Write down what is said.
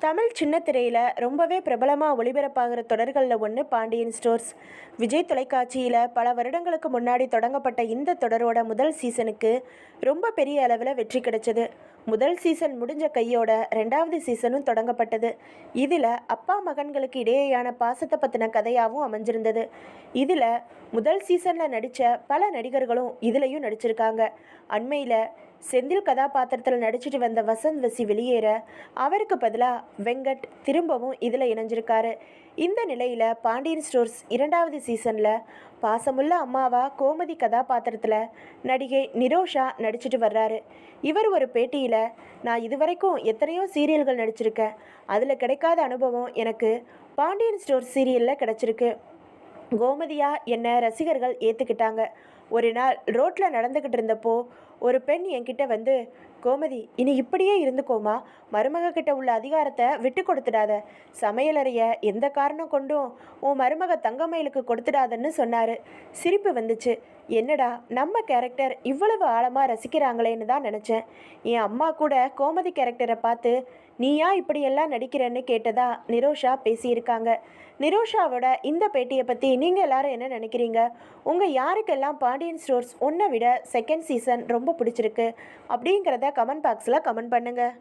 தமிழ் சின்ன திரையில் ரொம்பவே பிரபலமாக ஒளிபரப்பாகிற தொடர்களில் ஒன்று பாண்டியன் ஸ்டோர்ஸ். விஜய் தொலைக்காட்சியில் பல வருடங்களுக்கு முன்னாடி தொடங்கப்பட்ட இந்த தொடரோட முதல் சீசனுக்கு ரொம்ப பெரிய அளவில் வெற்றி கிடைச்சது. முதல் சீசன் முடிஞ்ச கையோட ரெண்டாவது சீசனும் தொடங்கப்பட்டது. இதில் அப்பா மகன்களுக்கு இடையேயான பாசத்தை பற்றின கதையாகவும் அமைஞ்சிருந்தது. இதில் முதல் சீசனில் நடித்த பல நடிகர்களும் இதுலேயும் நடிச்சிருக்காங்க. அண்மையில் செந்தில் கதாபாத்திரத்தில் நடிச்சிட்டு வந்த வசந்த் வசி வெளியேற அவருக்கு பதிலாக வெங்கட் திரும்பவும் இதில் இணைஞ்சிருக்காரு. இந்த நிலையில் பாண்டியன் ஸ்டோர்ஸ் இரண்டாவது சீசனில் பாசமுள்ள அம்மாவா கோமதி கதாபாத்திரத்தில் நடிகை நிரோஷா நடிச்சிட்டு வர்றாரு. இவர் ஒரு பேட்டியில், நான் இதுவரைக்கும் எத்தனையோ சீரியல்கள் நடிச்சிருக்கேன், அதில் கிடைக்காத அனுபவம் எனக்கு பாண்டியன் ஸ்டோர்ஸ் சீரியலில் கிடச்சிருக்கு. கோமதியா என்னை ரசிகர்கள் ஏற்றுக்கிட்டாங்க. ஒரு நாள் ரோட்டில் நடந்துக்கிட்டு இருந்தப்போ ஒரு பெண் என்கிட்ட வந்து, கோமதி இனி இப்படியே இருந்துக்கோமா, மருமக கிட்ட உள்ள அதிகாரத்தை விட்டு கொடுத்துடாத, சமையலறைய எந்த காரணம் கொண்டும் உன் மருமக தங்கமயிலுக்கு கொடுத்துடாதன்னு சொன்னார். சிரிப்பு வந்துச்சு. என்னடா நம்ம கேரக்டர் இவ்வளவு ஆழமாக ரசிக்கிறாங்களேன்னு தான் நினச்சேன். என் அம்மா கூட கோமதி கேரக்டரை பார்த்து நீயா இப்படியெல்லாம் நடிக்கிறேன்னு கேட்டதா நிரோஷா பேசியிருக்காங்க. நிரோஷாவோட இந்த பேட்டியை பற்றி நீங்கள் எல்லாரும் என்ன நினைக்கிறீங்க? உங்கள் யாருக்கெல்லாம் பாண்டியன் ஸ்டோர்ஸ் ஒன்றை விட செகண்ட் சீசன் ரொம்ப பிடிச்சிருக்கு அப்படிங்கிறத கமெண்ட் பாக்ஸில் கமெண்ட் பண்ணுங்கள்.